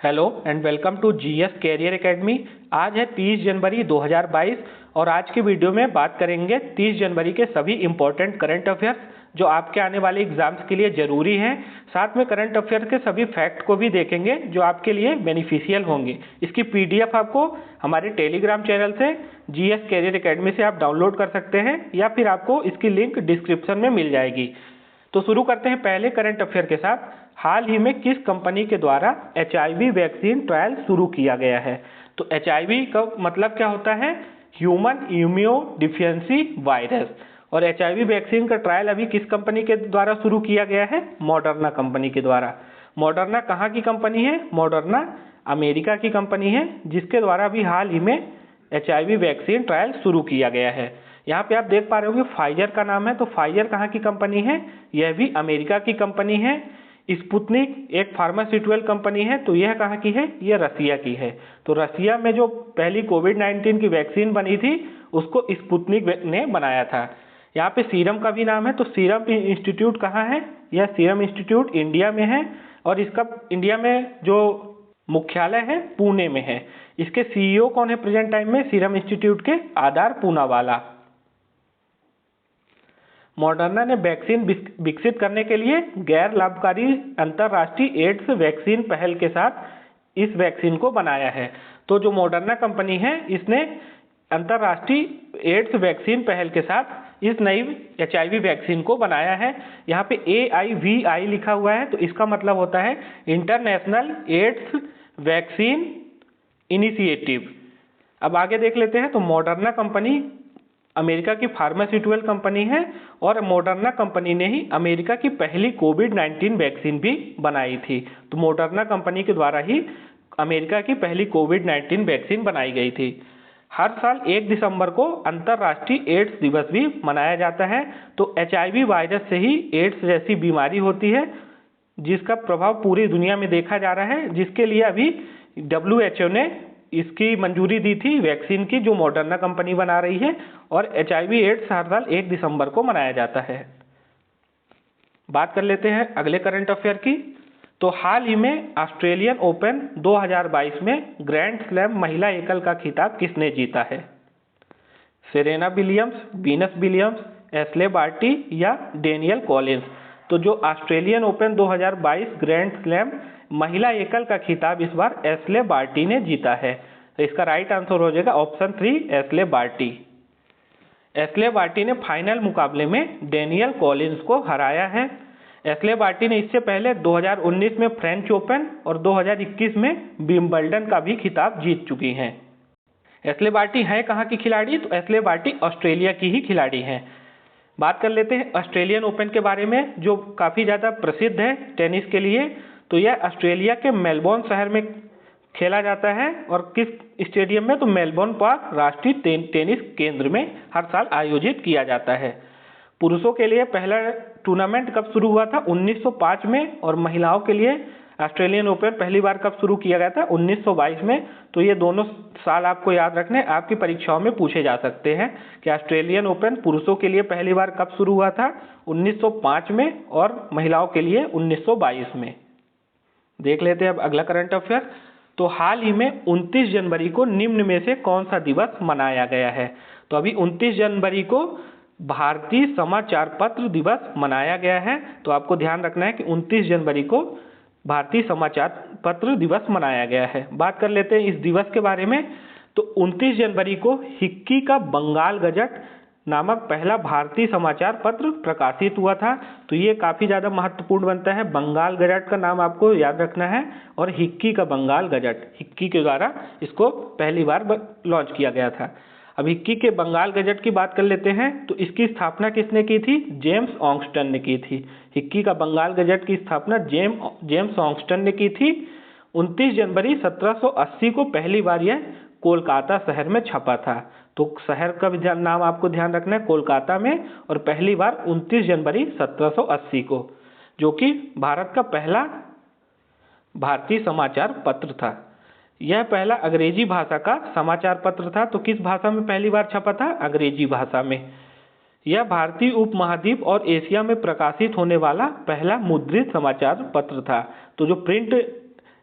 Hello and welcome to GS career academy. आज है 30 जनवरी 2022 और आज की वीडियो में बात करेंगे 30 जनवरी के सभी इंपॉर्टेंट करंट अफेयर्स जो आपके आने वाले एग्जाम्स के लिए ज़रूरी हैं। साथ में करंट अफेयर्स के सभी फैक्ट को भी देखेंगे जो आपके लिए बेनिफिशियल होंगे। इसकी पीडीएफ आपको हमारे टेलीग्राम चैनल से जीएस कैरियर एकेडमी से आप डाउनलोड कर सकते हैं या फिर आपको इसकी लिंक डिस्क्रिप्शन में मिल जाएगी। तो शुरू करते हैं पहले करंट अफेयर के साथ। हाल ही में किस कंपनी के द्वारा HIV वैक्सीन ट्रायल शुरू किया गया है? तो HIV का मतलब क्या होता है? Human immuno deficiency virus. और HIV वैक्सीन का ट्रायल अभी किस कंपनी के द्वारा शुरू किया गया है? मॉडर्ना कंपनी के द्वारा। मॉडर्ना कहाँ की कंपनी है? मॉडर्ना अमेरिका की कंपनी है जिसके द्वारा अभी हाल ही में HIV वैक्सीन ट्रायल शुरू किया गया है। यहाँ पे आप देख पा रहे होंगे फाइजर का नाम है। तो फाइजर कहाँ की कंपनी है? यह भी अमेरिका की कंपनी है। स्पुतनिक एक फार्मास्यूटिकल कंपनी है। तो यह कहाँ की है? यह रसिया की है। तो रसिया में जो पहली कोविड-19 की वैक्सीन बनी थी उसको स्पुतनिक ने बनाया था। यहाँ पे सीरम का भी नाम है। तो सीरम इंस्टीट्यूट कहाँ है? यह सीरम इंस्टीट्यूट इंडिया में है और इसका इंडिया में जो मुख्यालय है पुणे में है। इसके CEO कौन है प्रेजेंट टाइम में? सीरम इंस्टीट्यूट के आदार पूनावाला। मॉडर्ना ने वैक्सीन विकसित करने के लिए गैर लाभकारी अंतर्राष्ट्रीय एड्स वैक्सीन पहल के साथ इस वैक्सीन को बनाया है। तो जो मॉडर्ना कंपनी है इसने अंतर्राष्ट्रीय एड्स वैक्सीन पहल के साथ इस नई HIV वैक्सीन को बनाया है। यहाँ पे AIVI लिखा हुआ है तो इसका मतलब होता है इंटरनेशनल एड्स वैक्सीन इनिशिएटिव। अब आगे देख लेते हैं। तो मॉडर्ना कंपनी अमेरिका की फार्मास्यूटिकल कंपनी है और मॉडर्ना कंपनी ने ही अमेरिका की पहली कोविड-19 वैक्सीन भी बनाई थी। तो मॉडर्ना कंपनी के द्वारा ही अमेरिका की पहली कोविड-19 वैक्सीन बनाई गई थी। हर साल 1 दिसंबर को अंतर्राष्ट्रीय एड्स दिवस भी मनाया जाता है। तो HIV वायरस से ही एड्स जैसी बीमारी होती है जिसका प्रभाव पूरी दुनिया में देखा जा रहा है, जिसके लिए अभी WHO ने इसकी मंजूरी दी थी वैक्सीन की जो मॉडर्ना कंपनी बना रही है। और HIV एड्स हर साल 1 दिसंबर को मनाया जाता है। बात कर लेते हैं अगले करंट अफेयर की। तो हाल ही में ऑस्ट्रेलियन ओपन 2022 में ग्रैंड स्लैम महिला एकल का खिताब किसने जीता है? Serena Williams, Venus Williams, Ashleigh Barty या डेनियल कॉलिंस। तो जो ऑस्ट्रेलियन ओपन 2022 ग्रैंड स्लैम महिला एकल का खिताब इस बार एशले बार्टी ने जीता है। तो इसका राइट आंसर हो जाएगा option 3 Ashleigh Barty. Ashleigh Barty ने फाइनल मुकाबले में डेनियल कॉलिंस को हराया है। एशले बार्टी ने इससे पहले 2019 में फ्रेंच ओपन और 2021 में विंबलडन का भी खिताब जीत चुकी हैं। एशले बार्टी है कहाँ की खिलाड़ी? तो एशले बार्टी ऑस्ट्रेलिया की ही खिलाड़ी हैं। बात कर लेते हैं ऑस्ट्रेलियन ओपन के बारे में जो काफ़ी ज़्यादा प्रसिद्ध है टेनिस के लिए। तो यह ऑस्ट्रेलिया के मेलबोर्न शहर में खेला जाता है और किस स्टेडियम में? तो मेलबोर्न पार्क राष्ट्रीय टेनिस केंद्र में हर साल आयोजित किया जाता है। पुरुषों के लिए पहला टूर्नामेंट कब शुरू हुआ था? 1905 में। और महिलाओं के लिए ऑस्ट्रेलियन ओपन पहली बार कब शुरू किया गया था? 1922 में। तो ये दोनों साल आपको याद रखने, आपकी परीक्षाओं में पूछे जा सकते हैं कि ऑस्ट्रेलियन ओपन पुरुषों के लिए पहली बार कब शुरू हुआ था? 1905 में और महिलाओं के लिए 1922 में। देख लेते हैं अब अगला करंट अफेयर। तो हाल ही में 29 जनवरी को निम्न में से कौन सा दिवस मनाया गया है? तो अभी 29 जनवरी को भारतीय समाचार पत्र दिवस मनाया गया है। तो आपको ध्यान रखना है कि 29 जनवरी को भारतीय समाचार पत्र दिवस मनाया गया है। बात कर लेते हैं इस दिवस के बारे में। तो 29 जनवरी को हिक्की का बंगाल गजट नामक पहला भारतीय समाचार पत्र प्रकाशित हुआ था। तो ये काफ़ी ज़्यादा महत्वपूर्ण बनता है। बंगाल गजट का नाम आपको याद रखना है और हिक्की का बंगाल गजट, हिक्की के द्वारा इसको पहली बार लॉन्च किया गया था। अब हिक्की के बंगाल गजट की बात कर लेते हैं। तो इसकी स्थापना किसने की थी? जेम्स ऑक्सटन ने की थी। हिक्की का बंगाल गजट की स्थापना जेम्स ऑक्सटन ने की थी। 29 जनवरी 1780 को पहली बार यह कोलकाता शहर में छपा था। तो शहर का भी नाम आपको ध्यान रखना है, कोलकाता में। और पहली बार 29 जनवरी 1780 को, जो कि भारत का पहला भारतीय समाचार पत्र था। यह पहला अंग्रेजी भाषा का समाचार पत्र था। तो किस भाषा में पहली बार छपा था? अंग्रेजी भाषा में। यह भारतीय उपमहाद्वीप और एशिया में प्रकाशित होने वाला पहला मुद्रित समाचार पत्र था। तो जो प्रिंट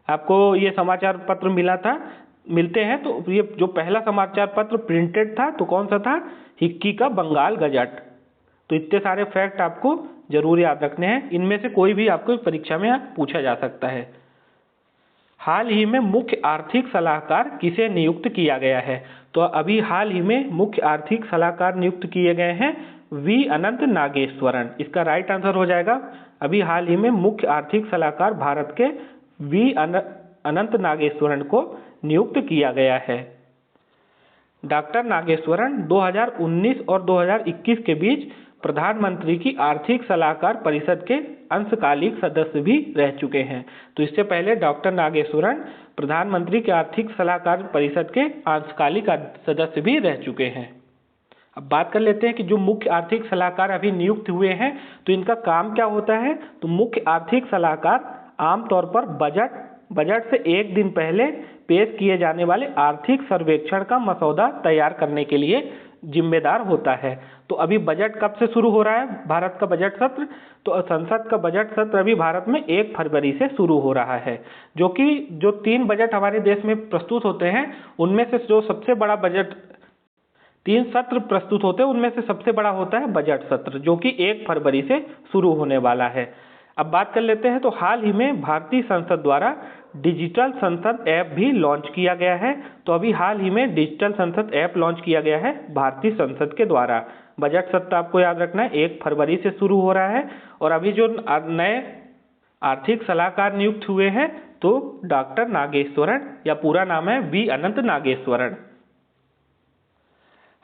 आपको ये समाचार पत्र मिलते हैं, तो ये जो पहला समाचार पत्र प्रिंटेड था तो कौन सा था, हिक्की का बंगाल गजट। तो इतने सारे फैक्ट आपको जरूर याद रखने हैं, इनमें से कोई भी आपको परीक्षा में पूछा जा सकता है। हाल ही में मुख्य आर्थिक सलाहकार किसे नियुक्त किया गया है, तो अभी हाल ही में मुख्य आर्थिक सलाहकार नियुक्त किए गए हैं वी अनंत नागेश्वरन। इसका राइट आंसर हो जाएगा, अभी हाल ही में मुख्य आर्थिक सलाहकार भारत के वी अनंत नागेश्वरन को नियुक्त किया गया है। डॉक्टर नागेश्वरन 2019 और 2021 के बीच प्रधानमंत्री की आर्थिक सलाहकार परिषद के अंशकालिक सदस्य भी रह चुके हैं। तो इससे पहले डॉक्टर नागेश्वरन प्रधानमंत्री के आर्थिक सलाहकार परिषद के अंशकालिक सदस्य भी रह चुके हैं। अब बात कर लेते हैं कि जो मुख्य आर्थिक सलाहकार अभी नियुक्त हुए हैं तो इनका काम क्या होता है। तो मुख्य आर्थिक सलाहकार आमतौर पर बजट से एक दिन पहले पेश किए जाने वाले आर्थिक सर्वेक्षण का मसौदा तैयार करने के लिए जिम्मेदार होता है। तो अभी बजट कब से शुरू हो रहा है, भारत का बजट सत्र, तो संसद का बजट सत्र अभी भारत में 1 फरवरी से शुरू हो रहा है। जो 3 बजट हमारे देश में प्रस्तुत होते हैं उनमें से जो सबसे बड़ा बजट 3 सत्र प्रस्तुत होते हैं उनमें से सबसे बड़ा होता है बजट सत्र, जो कि 1 फरवरी से शुरू होने वाला है। अब बात कर लेते हैं तो हाल ही में भारतीय संसद द्वारा डिजिटल संसद ऐप भी लॉन्च किया गया है। तो अभी हाल ही में डिजिटल संसद ऐप लॉन्च किया गया है भारतीय संसद के द्वारा। बजट सत्र आपको याद रखना है 1 फरवरी से शुरू हो रहा है। और अभी जो नए आर्थिक सलाहकार नियुक्त हुए हैं तो डॉक्टर नागेश्वरन, या पूरा नाम है वी अनंत नागेश्वरन।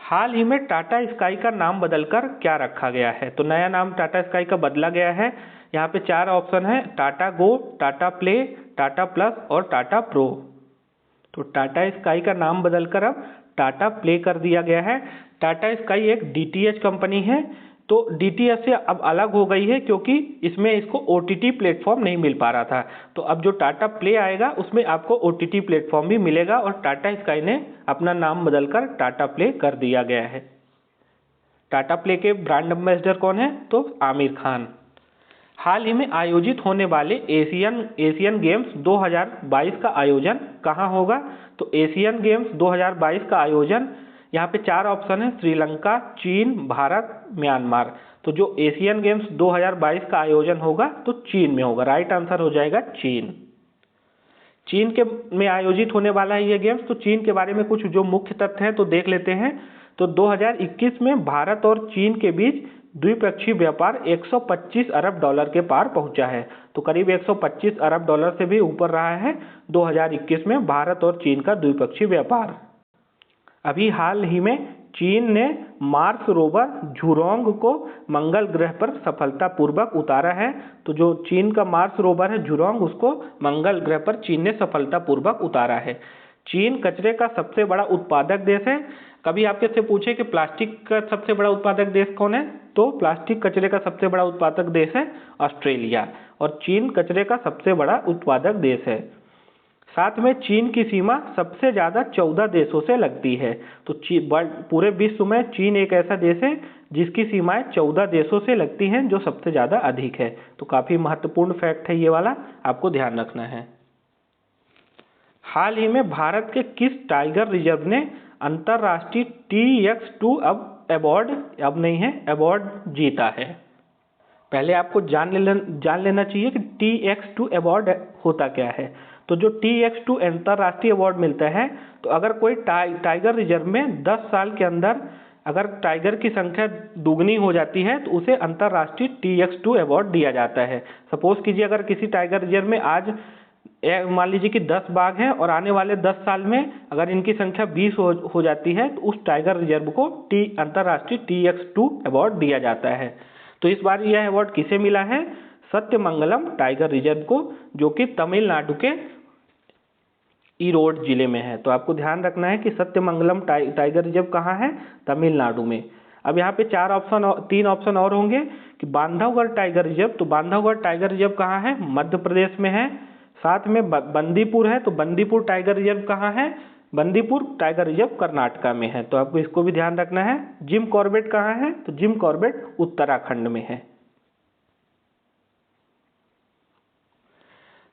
हाल ही में टाटा स्काई का नाम बदलकर क्या रखा गया है, तो नया नाम टाटा स्काई का बदला गया है। यहाँ पे 4 ऑप्शन है, टाटा गो, टाटा प्ले, टाटा प्लस और टाटा प्रो। तो टाटा स्काई का नाम बदलकर अब टाटा प्ले कर दिया गया है। टाटा स्काई एक डीटीएच कंपनी है, तो डीटीएच से अब अलग हो गई है क्योंकि इसमें इसको ओटीटी प्लेटफॉर्म नहीं मिल पा रहा था। तो अब जो टाटा प्ले आएगा उसमें आपको ओटीटी प्लेटफॉर्म भी मिलेगा और टाटा स्काई ने अपना नाम बदलकर टाटा प्ले कर दिया गया है। टाटा प्ले के ब्रांड एम्बेसडर कौन है, तो आमिर खान। हाल ही में आयोजित होने वाले एशियन गेम्स 2022 का आयोजन कहाँ होगा, तो एशियन गेम्स 2022 का आयोजन यहाँ पे 4 ऑप्शन है, श्रीलंका, चीन, भारत, म्यांमार। तो जो एशियन गेम्स 2022 का आयोजन होगा तो चीन में होगा, राइट आंसर हो जाएगा चीन के में आयोजित होने वाला है ये गेम्स। तो चीन के बारे में कुछ जो मुख्य तथ्य हैं तो देख लेते हैं। तो 2021 में भारत और चीन के बीच द्विपक्षीय व्यापार 125 अरब डॉलर के पार पहुंचा है। तो करीब 125 अरब डॉलर से भी ऊपर रहा है 2021 में भारत और चीन का द्विपक्षीय व्यापार। अभी हाल ही में चीन ने मार्स रोवर झुरोंग को मंगल ग्रह पर सफलतापूर्वक उतारा है। तो जो चीन का मार्स रोवर है झुरोंग, उसको मंगल ग्रह पर चीन ने सफलतापूर्वक उतारा है। चीन कचरे का सबसे बड़ा उत्पादक देश है। कभी आपके से पूछे कि प्लास्टिक का सबसे बड़ा उत्पादक देश कौन है, तो प्लास्टिक कचरे का सबसे बड़ा उत्पादक देश है ऑस्ट्रेलिया, और चीन कचरे का सबसे बड़ा उत्पादक देश है। साथ में चीन की सीमा सबसे ज़्यादा 14 देशों से लगती है। तो पूरे विश्व में चीन एक ऐसा देश है जिसकी सीमाएं 14 देशों से लगती हैं, जो सबसे ज़्यादा अधिक है। तो काफ़ी महत्वपूर्ण फैक्ट है ये वाला, आपको ध्यान रखना है। हाल ही में भारत के किस टाइगर रिजर्व ने अंतर्राष्ट्रीय TX2 अवार्ड जीता है। पहले आपको जान लेना चाहिए कि TX2 अवार्ड होता क्या है। तो जो TX2 अंतर्राष्ट्रीय अवार्ड मिलता है, तो अगर कोई टाइगर रिजर्व में 10 साल के अंदर अगर टाइगर की संख्या दुगनी हो जाती है तो उसे अंतर्राष्ट्रीय TX2 अवार्ड दिया जाता है। सपोज कीजिए अगर किसी टाइगर रिजर्व में आज मान लीजिए कि 10 बाघ हैं और आने वाले 10 साल में अगर इनकी संख्या 20 हो जाती है तो उस टाइगर रिजर्व को अंतर्राष्ट्रीय TX2 अवार्ड दिया जाता है। तो इस बार यह अवार्ड किसे मिला है, सत्यमंगलम टाइगर रिजर्व को, जो कि तमिलनाडु के ईरोड जिले में है। तो आपको ध्यान रखना है कि सत्यमंगलम टाइगर रिजर्व कहाँ है, तमिलनाडु में। अब यहाँ पे 3 ऑप्शन और होंगे कि बांधवगढ़ टाइगर रिजर्व, तो बांधवगढ़ टाइगर रिजर्व कहाँ है, मध्य प्रदेश में है। साथ में बंदीपुर है, तो बंदीपुर टाइगर रिजर्व कहाँ है, बंदीपुर टाइगर रिजर्व कर्नाटका में है। तो आपको इसको भी ध्यान रखना है। जिम कॉर्बेट कहाँ है, तो जिम कॉर्बेट उत्तराखंड में है।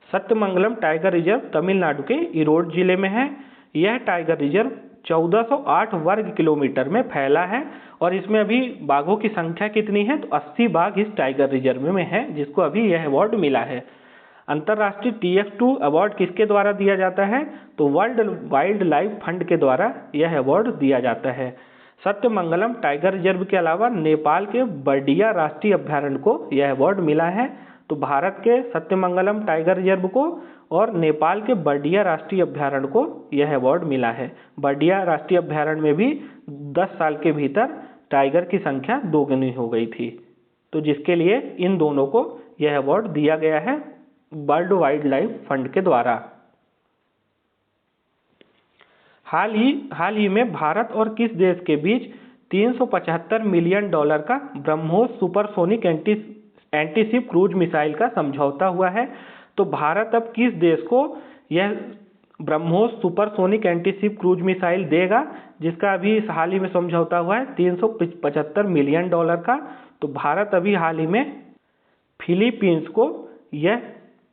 सत्यमंगलम टाइगर रिजर्व तमिलनाडु के ईरोड जिले में है। यह टाइगर रिजर्व 1408 वर्ग किलोमीटर में फैला है और इसमें अभी बाघों की संख्या कितनी है, तो 80 बाघ इस टाइगर रिजर्व में है, जिसको अभी यह अवार्ड मिला है। अंतर्राष्ट्रीय TF2 अवार्ड किसके द्वारा दिया जाता है, तो वर्ल्ड वाइल्ड लाइफ फंड के द्वारा यह अवार्ड दिया जाता है। सत्यमंगलम टाइगर रिजर्व के अलावा नेपाल के बर्डिया राष्ट्रीय अभयारण्य को यह अवार्ड मिला है। तो भारत के सत्यमंगलम टाइगर रिजर्व को और नेपाल के बर्डिया राष्ट्रीय अभयारण्य को यह अवार्ड मिला है। बर्डिया राष्ट्रीय अभयारण्य में भी 10 साल के भीतर टाइगर की संख्या दोगुनी हो गई थी, तो जिसके लिए इन दोनों को यह अवार्ड दिया गया है वर्ल्ड वाइल्ड लाइफ फंड के द्वारा। हाल ही में भारत और किस देश के बीच $375 मिलियन का BrahMos supersonic antiship cruise missile का समझौता हुआ है। तो भारत अब किस देश को यह BrahMos supersonic antiship cruise missile देगा, जिसका अभी हाल ही में समझौता हुआ है $375 मिलियन का। तो भारत अभी हाल ही में फिलीपींस को यह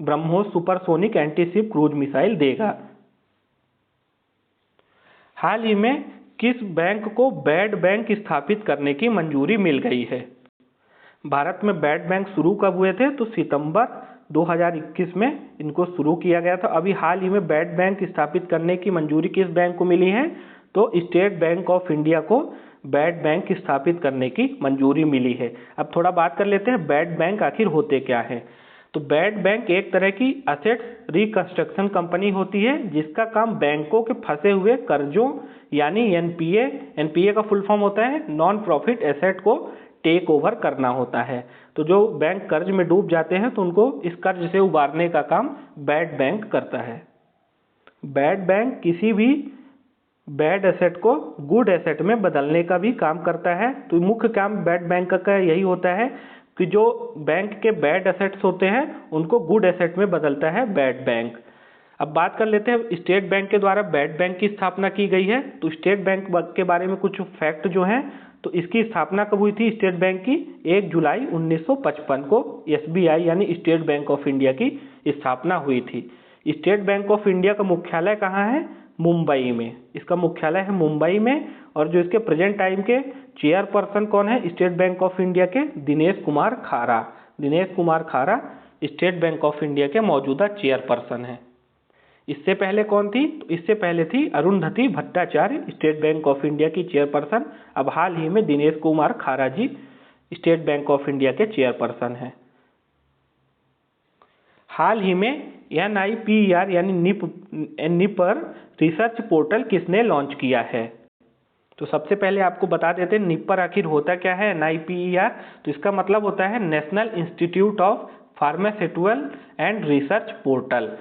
BrahMos supersonic antiship cruise missile देगा। हाल ही में किस बैंक को बैड बैंक स्थापित करने की मंजूरी मिल गई है। भारत में बैड बैंक शुरू कब हुए थे, तो सितंबर 2021 में इनको शुरू किया गया था। अभी हाल ही में बैड बैंक स्थापित करने की मंजूरी किस बैंक को मिली है, तो स्टेट बैंक ऑफ इंडिया को बैड बैंक स्थापित करने की मंजूरी मिली है। अब थोड़ा बात कर लेते हैं बैड बैंक आखिर होते क्या है। तो बैड बैंक एक तरह की असेट्स रिकंस्ट्रक्शन कंपनी होती है, जिसका काम बैंकों के फंसे हुए कर्जों यानी एनपीए का फुल फॉर्म होता है नॉन प्रॉफिट एसेट को टेक ओवर करना होता है। तो जो बैंक कर्ज में डूब जाते हैं तो उनको इस कर्ज से उबारने का काम बैड बैंक करता है। बैड बैंक किसी भी बैड एसेट को गुड एसेट में बदलने का भी काम करता है। तो मुख्य काम बैड बैंक का यही होता है कि जो बैंक के बैड एसेट्स होते हैं उनको गुड एसेट में बदलता है बैड बैंक। अब बात कर लेते हैं स्टेट बैंक के द्वारा बैड बैंक की स्थापना की गई है। तो स्टेट बैंक के बारे में कुछ फैक्ट जो हैं, तो इसकी स्थापना कब हुई थी स्टेट बैंक की, 1 जुलाई 1955 को SBI यानी स्टेट बैंक ऑफ इंडिया की स्थापना हुई थी। स्टेट बैंक ऑफ इंडिया का मुख्यालय कहाँ है, मुंबई में। इसका मुख्यालय है मुंबई में और जो इसके प्रेजेंट टाइम के चेयरपर्सन कौन है स्टेट बैंक ऑफ इंडिया के, दिनेश कुमार खारा। दिनेश कुमार खारा स्टेट बैंक ऑफ इंडिया के मौजूदा चेयरपर्सन हैं। इससे पहले कौन थी, तो इससे पहले थी Arundhati Bhattacharya state bank of India की चेयरपर्सन। अब हाल ही में दिनेश कुमार खारा जी स्टेट बैंक ऑफ इंडिया के चेयरपर्सन हैं। हाल ही में NIPER यानी निपर रिसर्च पोर्टल किसने लॉन्च किया है। तो सबसे पहले आपको बता देते हैं निपर आखिर होता क्या है NIPER। तो इसका मतलब होता है national institute of pharmaceutical and research portal.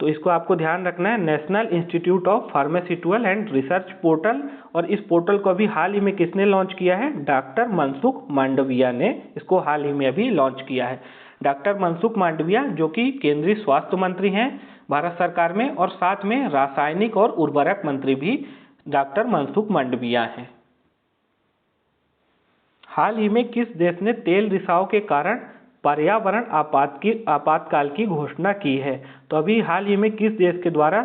तो इसको आपको ध्यान रखना है, national institute of pharmaceutical and research portal. और इस पोर्टल को अभी हाल ही में किसने लॉन्च किया है, डॉक्टर मनसुख मांडविया ने इसको हाल ही में अभी लॉन्च किया है। डॉक्टर मनसुख मांडविया जो कि केंद्रीय स्वास्थ्य मंत्री हैं भारत सरकार में, और साथ में रासायनिक और उर्वरक मंत्री भी डॉक्टर मनसुख मांडविया हैं। हाल ही में किस देश ने तेल रिसाव के कारण पर्यावरण आपातकाल की घोषणा की है। तो अभी हाल ही में किस देश के द्वारा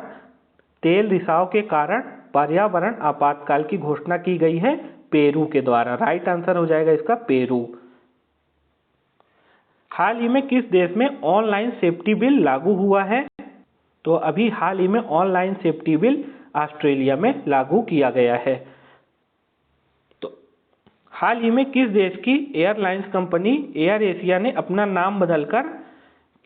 तेल रिसाव के कारण पर्यावरण आपातकाल की घोषणा की गई है, पेरू के द्वारा। राइट आंसर हो जाएगा इसका पेरू। हाल ही में किस देश में ऑनलाइन सेफ्टी बिल लागू हुआ है। तो अभी हाल ही में ऑनलाइन सेफ्टी बिल ऑस्ट्रेलिया में लागू किया गया है। तो हाल ही में किस देश की एयरलाइंस कंपनी एयर एशिया ने अपना नाम बदलकर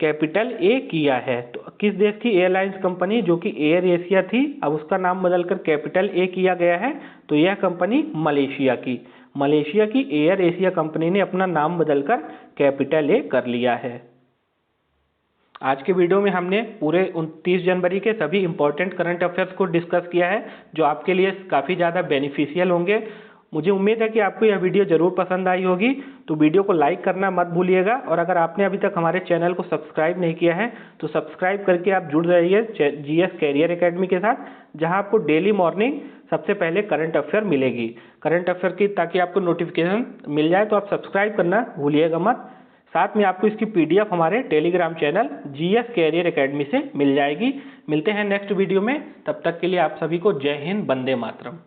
कैपिटल ए किया है। तो किस देश की एयरलाइंस कंपनी जो कि एयर एशिया थी, अब उसका नाम बदलकर कैपिटल ए किया गया है। तो यह कंपनी मलेशिया की एयर एशिया कंपनी ने अपना नाम बदलकर कैपिटल ए कर लिया है। आज के वीडियो में हमने पूरे 29 जनवरी के सभी इंपॉर्टेंट करंट अफेयर्स को डिस्कस किया है, जो आपके लिए काफ़ी ज़्यादा बेनिफिशियल होंगे। मुझे उम्मीद है कि आपको यह वीडियो जरूर पसंद आई होगी। तो वीडियो को लाइक करना मत भूलिएगा, और अगर आपने अभी तक हमारे चैनल को सब्सक्राइब नहीं किया है तो सब्सक्राइब करके आप जुड़ जाइए GS कैरियर एकेडमी के साथ, जहां आपको डेली मॉर्निंग सबसे पहले करंट अफेयर मिलेगी। करंट अफेयर की ताकि आपको नोटिफिकेशन मिल जाए, तो आप सब्सक्राइब करना भूलिएगा मत। साथ में आपको इसकी PDF हमारे Telegram channel GS career academy से मिल जाएगी। मिलते हैं नेक्स्ट वीडियो में, तब तक के लिए आप सभी को जय हिंद, वंदे मातरम।